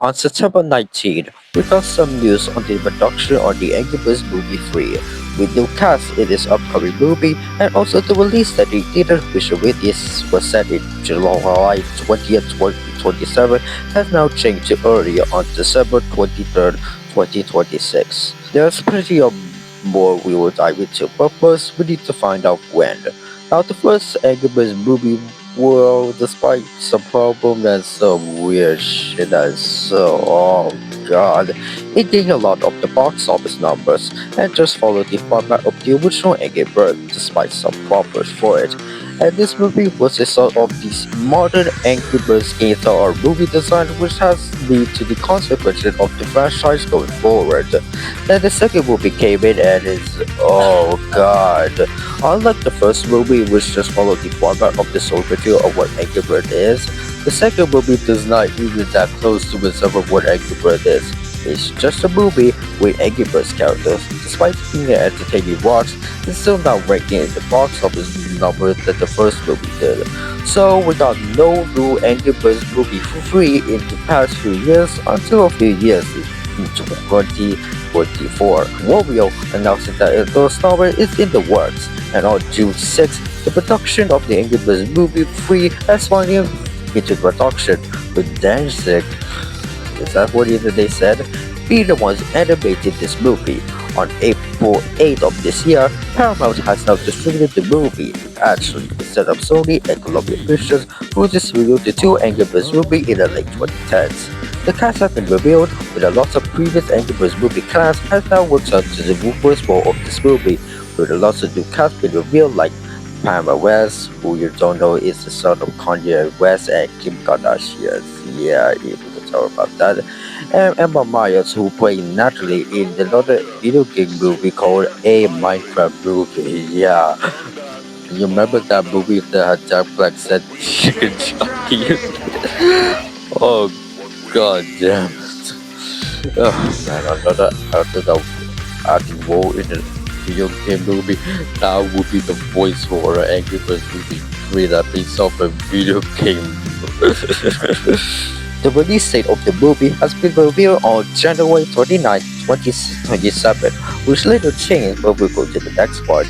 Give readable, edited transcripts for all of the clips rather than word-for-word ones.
On September 19, we got some news on the production on the Angry Birds Movie 3, with new cast in this upcoming movie, and also the release that the theater official release was set in July 20th, 2027, has now changed to earlier on December 23rd, 2026. There's plenty of more we will dive into, but first we need to find out when. Now, the first Angry Birds movie, well, despite some problems and some weird shit and so, oh god, it gained a lot of the box office numbers and just followed the format of the original Angry Birds despite some problems for it. And this movie was a sort of this modern Angry Birds game or movie design which has led to the consequences of the franchise going forward. Then the second movie came in and is, oh god. Unlike the first movie, which just followed the format of the soul review of what Angry Bird is, the second movie does not even that close to resemble what Angry Bird is. It's just a movie with Angry Birds characters. Despite being an entertaining watch, it's still not ranking in the box office numbers that the first movie did. So we got no new Angry Birds movie for free in the past few years until a few years in 2024. Wario announcing that the installment is in the works, and on June 6th, the production of the Angry Birds movie 3 has finally into production, with Danzig, is that what they said, be the ones animating this movie. On April 8th of this year, Paramount has now distributed the movie. Actually, instead of Sony and Columbia Pictures, who distributed the two Angry Birds movie in the late 2010s. The cast has been revealed, with a lot of previous Angry Birds movie cast has now returned to the first role of this movie, with a lot of new cast being revealed like Pamela West, who you don't know is the son of Kanye West and Kim Kardashian. Yeah, you can tell about that. And Emma Myers, who played Natalie in another video game movie called A Minecraft Movie. Yeah, you remember that movie that had Jack Black said chicken jockey? Oh god damn it. Oh man, another after the acting role in the video game movie, that would be the voice for Angry Birds movie 3 that based off a video game. The release date of the movie has been revealed on January 29, 2027, which later changed when we go to the next part.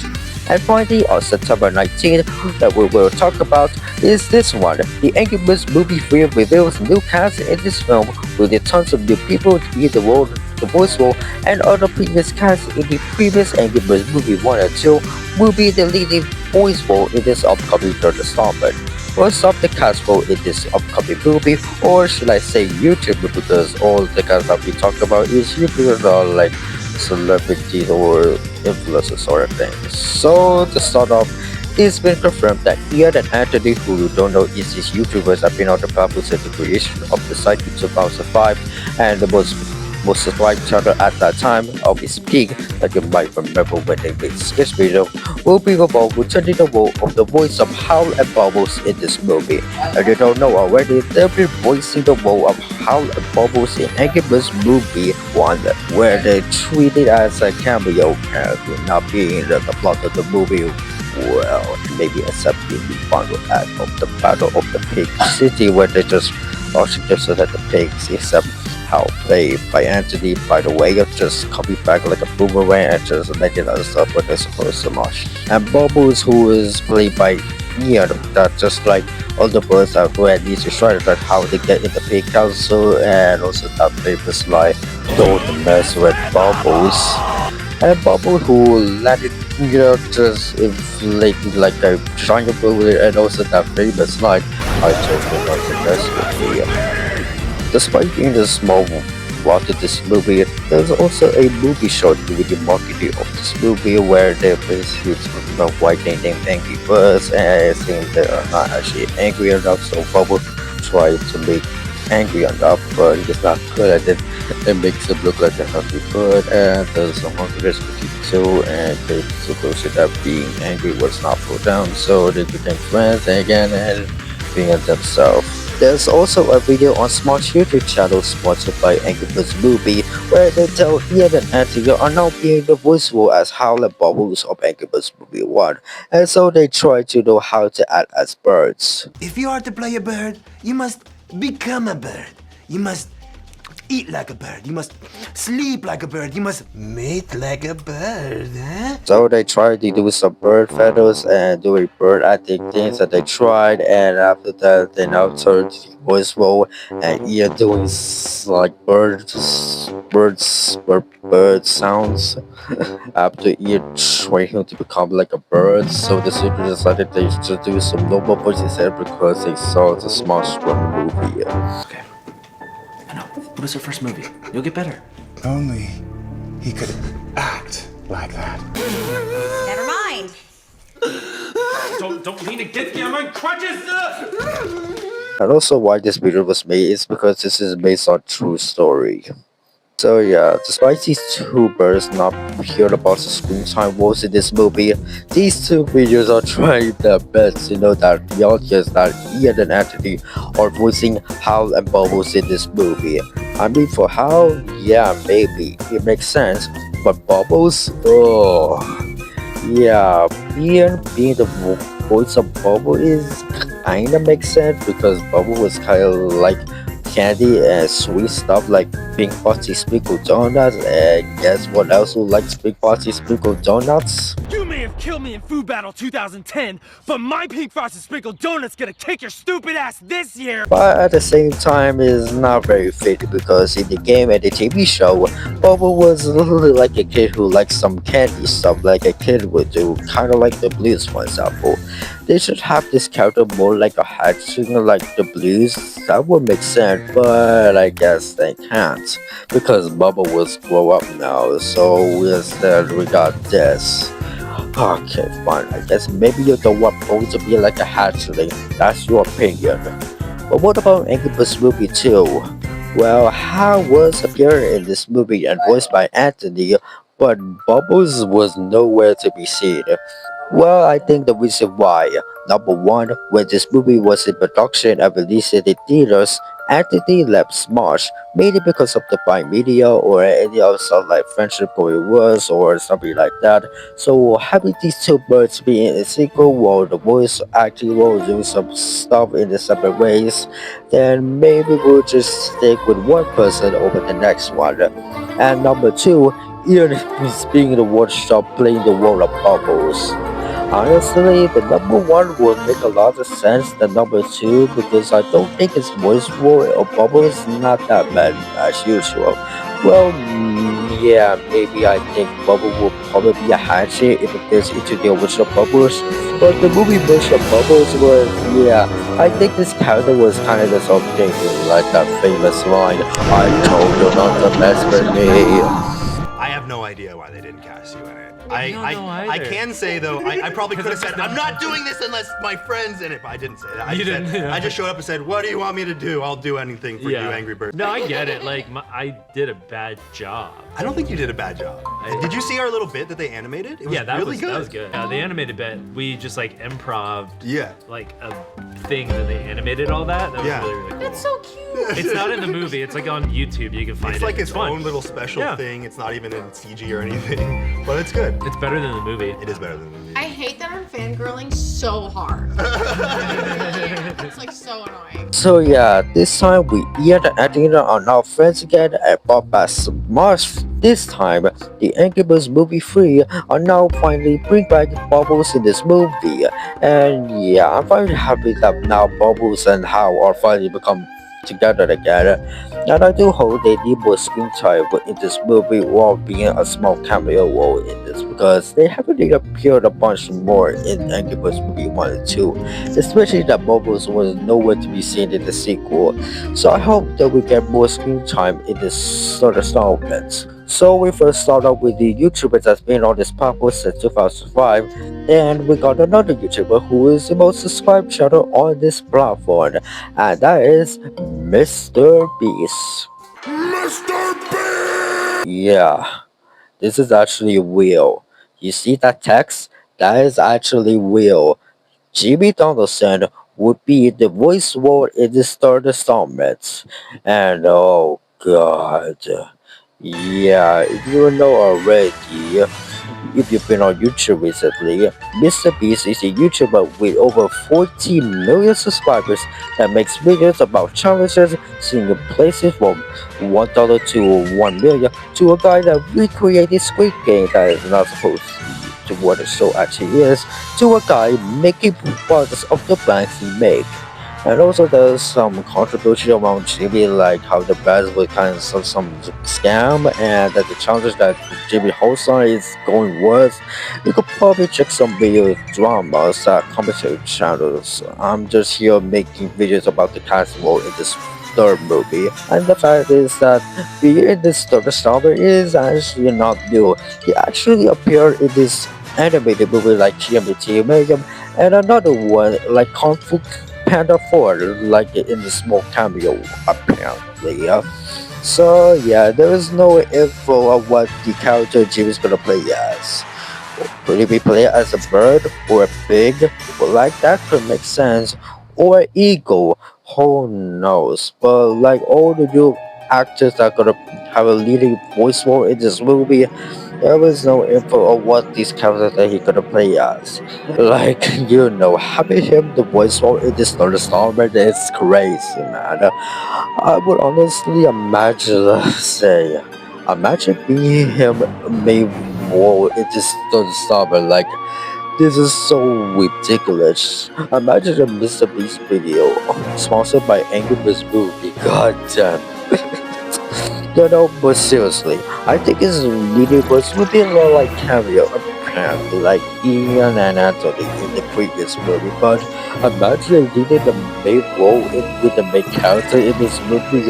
And finally, on September 19th, that we will talk about is this one. The Angry Birds movie 3 reveals new cast in this film with tons of new people to be the voice role, and other previous cast in the previous Angry Birds movie 1 and 2 will be the leading voice role in this upcoming third installment. Most of the cast role in this upcoming movie, or should I say YouTuber, because all the cast that we talk about is YouTubers or like celebrities or influencers sort of thing. So to start off, it's been confirmed that Ian and Anthony, who you don't know is these YouTubers, have been on the path since the creation of the site in 2005, and the most subscribed channel at that time of its peak that you might remember when they made this video, will be involved with turning the role of the voice of Howl and Bubbles in this movie. And you don't know already, they'll be voicing the role of Howl and Bubbles in Angry Birds movie 1, where they treat it as a cameo character, not being the plot of the movie. Well, maybe except in the final act of the Battle of the Pig City, where they just suggested that the pigs, except how played by Anthony, by the way, of just coming back like a boomerang and just making other stuff what they're supposed to Smosh. And Bubbles, who is played by Ian, that just like all the birds that who at least destroyed that how they get in the pig council, and also that famous line, don't mess with Bubbles. And Bubble, who landed, just inflating like a giant balloon, and also that famous line, I told you not to mess with me. Despite being a small plot of this movie, there's also a movie short with the marketing of this movie where they're basically talking about why they named Angry Birds, and I think they are not actually angry enough, so Bubble tried to make angry enough, but he's not good at it. It makes him look like a healthy bird, and there's some hunger between the two, and they supposed that being angry was not put down, so they became friends again and being themselves. There's also a video on Smosh YouTube channel sponsored by Angry Birds Movie, where they tell Ian and Anthony are now being the voice role as Howl and Bubbles of Angry Birds Movie 1, and so they try to know how to act as birds. If you are to play a bird, you must become a bird. You must eat like a bird. You must sleep like a bird. You must mate like a bird, huh? So they tried to do some bird feathers and doing bird acting things that they tried, and after that they now turned to the voice role and Ian doing like bird sounds. After Ian trained him to become like a bird, so the studio decided they should do some normal voices instead because they saw the Smosh movie. Okay. I know. It was her first movie. You'll get better. Only he could act like that. Never mind. Don't lean against me. I'm on crutches. And also why this video was made is because this is based on true story. So yeah, despite these two birds not hearing about the screen time wars in this movie, these two videos are trying their best to know that the audience that Ian and Anthony are voicing Hal and Bubbles in this movie. I mean for Hal, yeah maybe, it makes sense, but Bubbles, oh yeah, Ian being the voice of Bubble is kinda makes sense because Bubble was kinda like candy and sweet stuff like Pink Frosty Sprinkled Donuts, and guess what else who likes Pink Frosty Sprinkled Donuts? You may have killed me in Food Battle 2010, but my Pink Frosted Sprinkled Donut's gonna kick your stupid ass this year. But at the same time is not very fitting because in the game and the TV show, Bubble was literally like a kid who likes some candy stuff like a kid would do, kinda like the Blues for example. They should have this character more like a hatchling like the Blues, that would make sense, but I guess they can't because Bubble was grow up now, so instead we got this. Okay, fine, I guess maybe you don't want Bubble to be like a hatchling, that's your opinion. But what about Angry Birds movie 2? Well, Hal was appearing in this movie and voiced by Anthony, but Bubbles was nowhere to be seen. Well, I think the reason why. Number one, when this movie was in production and released in the theaters, Anthony left Smosh, mainly because of the buying media or any other stuff like friendship going worse or something like that. So having these two birds be in a sequel while the voice acting will do some stuff in the separate ways, then maybe we'll just stick with one person over the next one. And number two, Ian is being the one stop playing the role of Bubbles. Honestly, the number one would make a lot of sense than number two because I don't think his voice role of Bubbles is not that bad as usual. Well, yeah, maybe I think Bubble will probably be a hatchet if it gets into the original Bubbles, but the movie version of Bubbles was, yeah, I think this character was kind of the same thing, like that famous line, I told you not to mess with me. I have no idea why they didn't cast you in it. I don't know I either. can say though, I probably could have Because said, I'm not doing this unless my friend's in it, but I didn't say that. You didn't, yeah. I just showed up and said, what do you want me to do? I'll do anything for you, Angry Bird. No, I get it. Like, I did a bad job. I don't think you did a bad job. Did you see our little bit that they animated? It was Yeah, that really was good. that was good. The animated bit, we just like improv Yeah. like a thing that they animated all that. That was Yeah. really, really cool. That's so cute. It's not in the movie. It's like on YouTube. You can find It's it. like its fun. own little special Yeah. thing. It's not even in CG or anything, but it's good. It's better than the movie. It is better than the movie. I hate that I'm fangirling so hard. It's like so annoying. So yeah, this time we Ian and Anthony are now friends again and brought back Smosh. This time, the Angry Birds movie 3 are now finally bring back Bubbles in this movie. And yeah, I'm finally happy that now Bubbles and Hal are finally become together again. And I do hope they need more screen time in this movie while being a small cameo role in this because they haven't really appeared a bunch more in Angry Birds movie 1 and 2, especially that Bubbles was nowhere to be seen in the sequel. So I hope that we get more screen time in this third installment. So we first start off with the YouTuber that's been on this platform since 2005, and we got another YouTuber who is the most subscribed channel on this platform, and that is MrBeast. Yeah, this is actually real. You see that text? That is actually real. Jimmy Donaldson would be the voice role in this third installment. And oh god. Yeah, if you know already, if you've been on YouTube recently, MrBeast is a YouTuber with over 40 million subscribers that makes videos about challenges, seeing places from $1 to 1 million to a guy that recreated Squid Game that is not supposed to what the show actually is, to a guy making products of the brands he make. And also there's some controversy around Jimmy, like how the brands were kind of some scam, and that the challenges that Jimmy hosts on is going worse. You could probably check some video dramas that commentary channels. I'm just here making videos about the cast role in this third movie, and the fact is that being in this third installment is actually not new. He actually appeared in this animated movie like GMT Mayhem, and another one like Kung Fu Panda 4, like in the small cameo apparently. So yeah, there is no info on what the character Jimmy's gonna play as. Could he be played as a bird or a pig? Well, like that could make sense. Or an eagle, who knows? But like all the new actors that are gonna have a leading voice role in this movie, there was no info on what these characters that he gonna play as. Like, having him the voice role in this third installment is crazy, man. I would honestly imagine being him main role in this third installment. Like, this is so ridiculous. Imagine a MrBeast video sponsored by Angry Birds movie. God damn. But seriously, I think his leading voice would be a lot like cameo, apparently, like Ian and Anthony in the previous movie. But imagine leading the main role with the main character in this movie.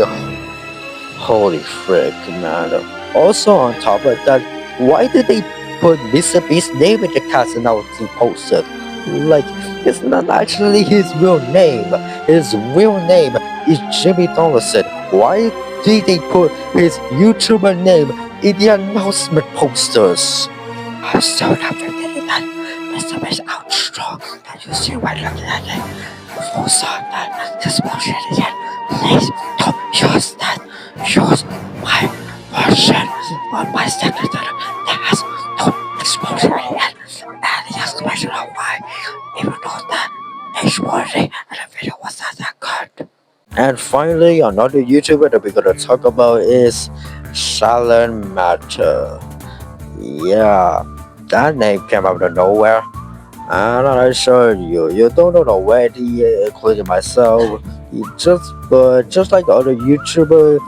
Holy frick, man. Also, on top of that, why did they put MrBeast's name in the cast announcing poster? Like, it's not actually his real name. His real name is Jimmy Donaldson. Why did they put his YouTuber name in the announcement posters? I'm so not forgetting that MrBeast outro that you see while looking at it. Full song that this bullshit again. Please don't use that. Use my version on my secretary that has no exposure yet. And the explanation of why, even though that H1 and the video was not that good. And finally, another YouTuber that we're gonna talk about is Salish Matter. Yeah, that name came out of nowhere. And I assure you don't know already, including myself. Just like the other YouTuber,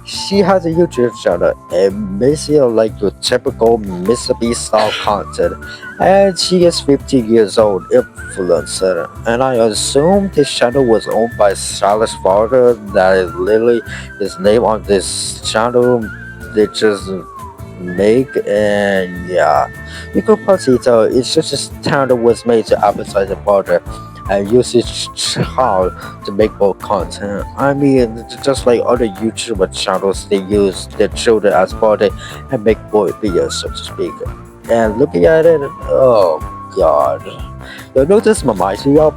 she has a YouTube channel and basically like the typical MrBeast style content. And she is 15 years old influencer. And I assume this channel was owned by Salish Matter. That is literally his name on this channel. They just make, and yeah, you could probably tell it's just a channel was made to advertise the product and use its child to make more content. I mean, just like other YouTuber channels, they use their children as product and make more videos, so to speak. And looking at it, oh god, you know this reminds me of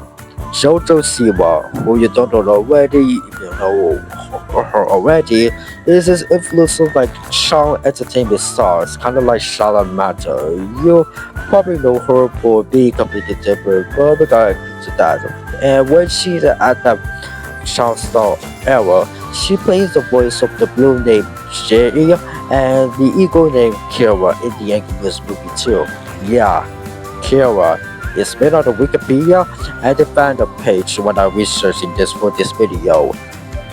Jojo Siwa, who you don't know already. If you know her already, is this influencer like child entertainment stars, kind of like Salish Matter. You probably know her for being completely different, but regard to that. And when she's at that child star era, she plays the voice of the blue name Jerry and the eagle named Kira in the Angry Birds movie too. Yeah, Kira. It's made on the Wikipedia and the fandom page when I'm researching this for this video.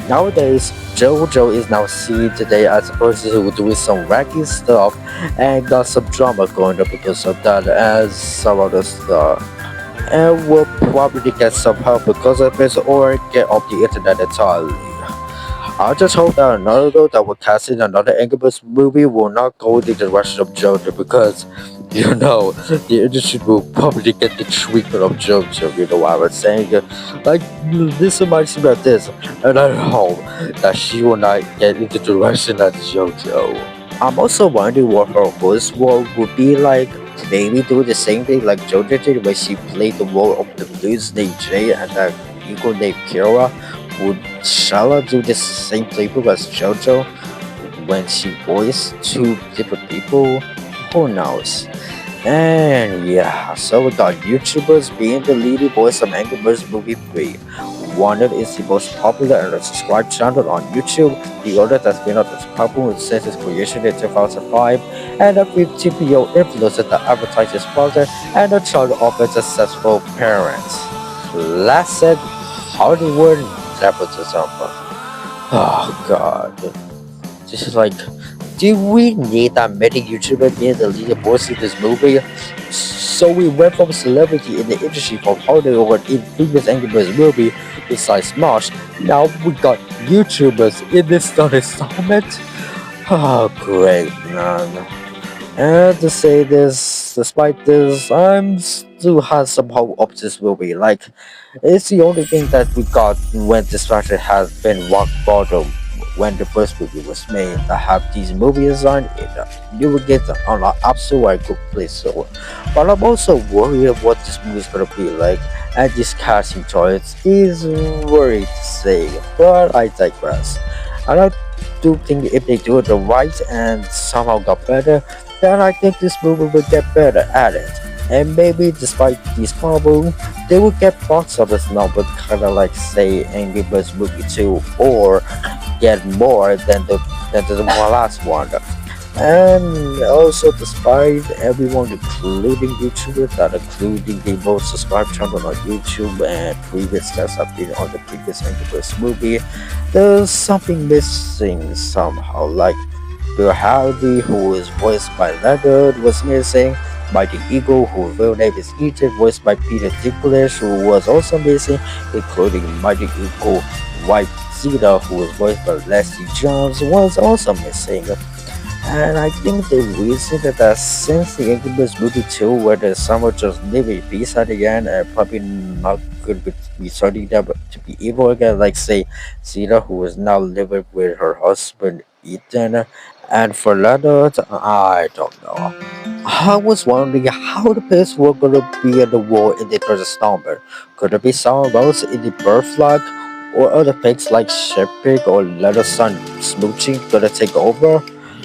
Nowadays, JoJo is now seen today as a person who doing some wacky stuff and got some drama going up because of that and some other stuff. And will probably get some help because of this or get off the internet entirely. I just hope that another that will cast in another Angry Birds movie will not go in the direction of JoJo because the industry will probably get the treatment of JoJo, you know what I was saying? Like, this reminds me of this, and I hope that she will not get into the direction of JoJo. I'm also wondering what her voice role would be like, maybe do the same thing like JoJo did when she played the role of the blues named Jay and the eagle named Kira. Would Shala do the same playbook as JoJo when she voiced two different people? Who knows? And yeah, so we got YouTubers being the leading voice of Angry Birds Movie 3. One is the most popular and subscribed channel on YouTube. The other has been not as popular since its creation in 2005, and a 50PO influencer that advertises father and a child of a successful parents. Classic Hollywood nepotism. Oh god. This is like, do we need that many YouTubers being the leading voice in this movie? So we went from celebrity in the industry from Hollywood in previous Angry Birds movie besides Smosh. Now we got YouTubers in this third installment. Oh great man. And to say this, despite this, I'm still had some hope of this movie. Like, it's the only thing that we got when this franchise has been rock bottom when the first movie was made. I have these movie design in you will get on an absolute good place. So, but I'm also worried of what this movie is gonna be like. And this casting choice is worried to say, but I digress. And I do think if they do it right and somehow got better, then I think this movie will get better at it. And maybe despite these problems, they will get box office numbers kinda like say Angry Birds Movie 2 or get more than the last one. And also despite everyone including YouTubers that including the most subscribed channel on YouTube and previous guests have been on the previous Angry Birds movie, there's something missing somehow. Like Bill Howdy, who is voiced by Leonard, was missing. Mighty Eagle, whose real name is Ethan, voiced by Peter Dinklage, who was also missing, including Mighty Eagle White Zeta, who was voiced by Leslie Jones, was also missing. And I think the reason that since the Angry Birds movie 2, where the summer just living peace at the end and probably not good with starting them to be evil again, like say Zeta, who is now living with her husband Ethan, and for Leonard, I don't know. I was wondering how the players were gonna be in the war in the third installment. Could it be someone else in the birth flag? Or other pigs like Shepherd or Leonard's son Smoochie gonna take over?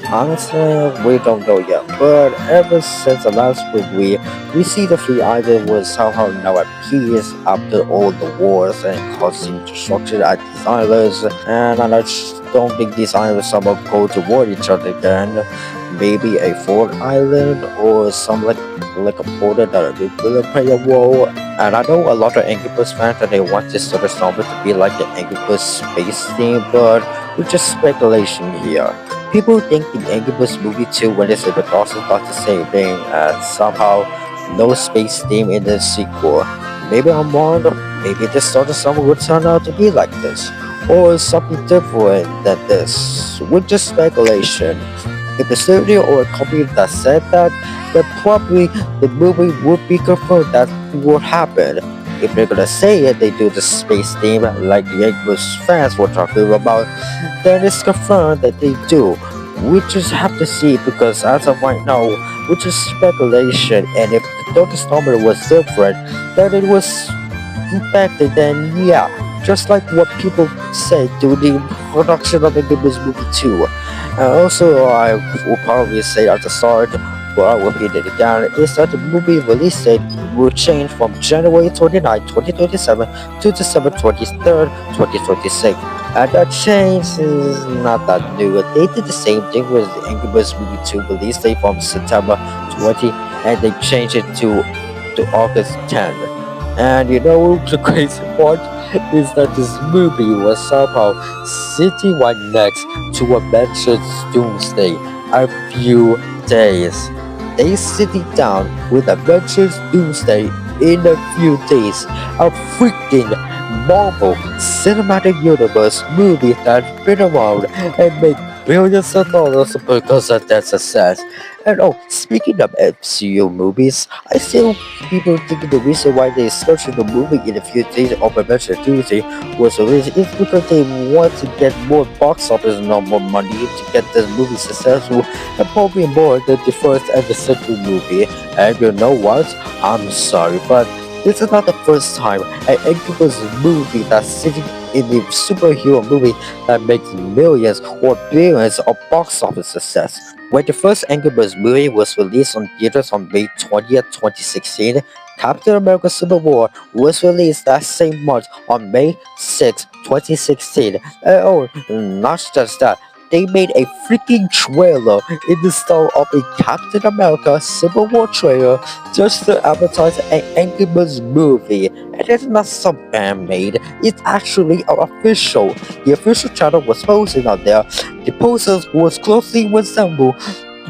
Honestly, we don't know yet, but ever since the last movie, we see the Free Island was somehow now at peace after all the wars and constant destruction at these islands, and I just don't think these islands somehow go toward each other again. Maybe a fourth island or some like a border that will play a role. And I know a lot of Angry Birds fans that they want this sort of installment to be like the Angry Birds space theme, but it's just speculation here. People think the Angry Birds movie 2 when it's in the Dawson thought the same thing, and somehow no space theme in the sequel. Maybe I'm wrong, maybe this sort of summer would turn out to be like this, or something different than this, with just speculation. If the studio or a company that said that, then probably the movie would be confirmed that would happen. If they're gonna say it, they do the space theme like the English fans were talking about, then it's confirmed that they do. We just have to see because as of right now, which is speculation, and if the third installment was different, then it was impacted, then yeah, just like what people say during the production of the Ghibli's movie 2. And also, I will probably say at the start, but I will repeat it again, is that the movie release date will change from January 29, 2027 to December 23rd, 2026. And that change is not that new. They did the same thing with the Angry Birds movie 2 release date from September 20, and they changed it to August 10. And you know the crazy part is that this movie was somehow sitting right next to Avengers Doomsday a few days. They sitting down with Avengers Doomsday in a few days. A freaking Marvel Cinematic Universe movie that's been around and made billions of dollars because of that success. And oh, speaking of MCU movies, I still people think the reason why they scheduled the movie in a few days of Avengers Tuesday was released is because they want to get more box office and more money to get this movie successful and probably more than the first and the second movie. And you know what? I'm sorry, but this is not the first time an Incredibles movie that's sitting in the superhero movie that makes millions or billions of box office success When the first Angry Birds movie was released on theaters on May 20th, 2016, Captain America Civil War was released that same month on May 6th, 2016. Oh, not just that, they made a freaking trailer in the style of a Captain America Civil War trailer just to advertise an Angry Birds movie. And it's not some fan made, it's actually official. The official channel was posting out there. The posters was closely resemble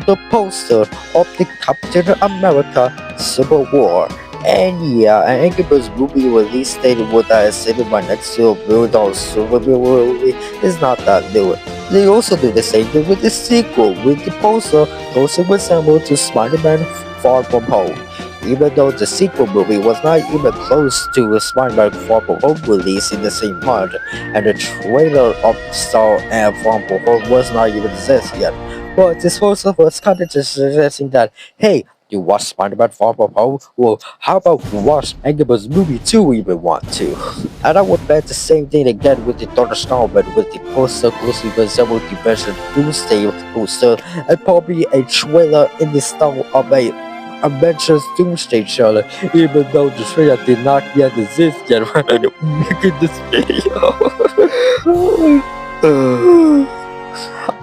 the poster of the Captain America Civil War. And yeah, an Angry Birds movie release date with that stated by next to $1 Super movie is not that new. They also do the same thing with the sequel, with the poster closely resembled to Spider-Man Far From Home. Even though the sequel movie was not even close to Spider-Man Far From Home release in the same month, and the trailer of Star and Far From Home was not even exist yet. But this poster was kind of just suggesting that, hey, you watch Spider-Man Far From Home? Well, how about you watch Angry Birds movie 2 if you want to? And I would bet the same thing again with the third installment with the poster closely resembled the version Doomsday poster and probably a trailer in the style of a Avengers Doomsday trailer, even though the trailer did not yet exist yet when I'm making this video.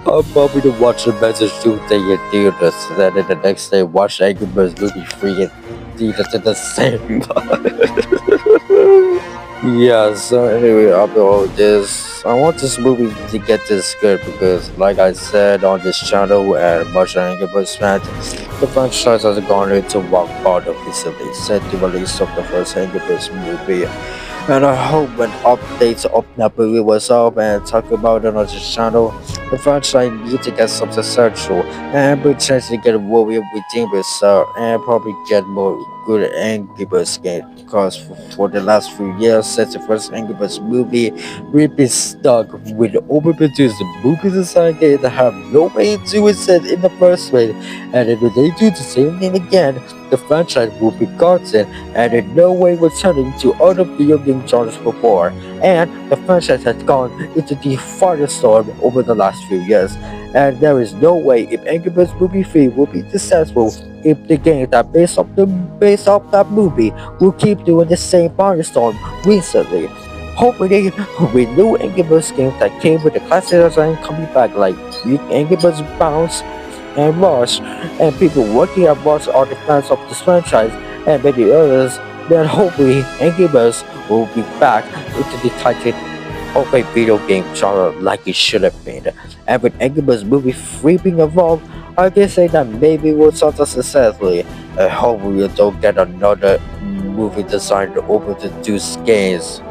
I'm probably to watch Avengers Doomsday in theaters, and then the next day watch Angry Birds movie 3 in theaters at the same time. Yeah, so anyway, after all this, I want this movie to get this good because, like I said on this channel and much Angry Birds fans, the franchise has gone into rock bottom recently since the release of the first Angry Birds movie. And I hope when updates of that movie was up and talk about it on this channel, the franchise needs to get something central and potentially get a movie redeem itself and probably get more good Angry Birds games because for the last few years since the first Angry Birds movie, we've been stuck with overproduced movie design games that have no way to exist in the first place, and if they do the same thing again, the franchise will be gone and in no way returning to other video game genres before, and the franchise has gone into the firestorm over the last few years, and there is no way if Angry Birds Movie 3 will be successful if the game that based off that movie will keep doing the same firestorm recently. Hopefully, with new Angry Birds games that came with the classic design coming back like Angry Birds Bounce and Rush, and people working at Rush are the fans of this franchise and many others, then hopefully Angry Birds will be back into the title of a video game genre like it should have been. And with Angry Birds Movie 3 being involved, I can say that maybe we'll start successfully. I hope we don't get another movie designed to overproduce games.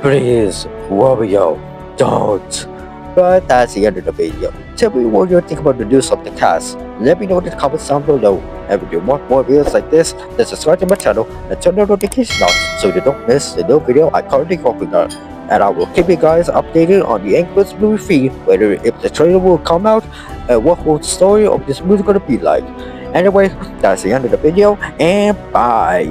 Please, Wario, don't. But that's the end of the video. Tell me what you think about the news of the cast. Let me know in the comments down below. And if you want more videos like this, then subscribe to my channel and turn the notification on so you don't miss the new video I currently working on. And I will keep you guys updated on the Angry Birds movie 3, whether if the trailer will come out and what will the story of this movie gonna be like. Anyway, that's the end of the video, and bye.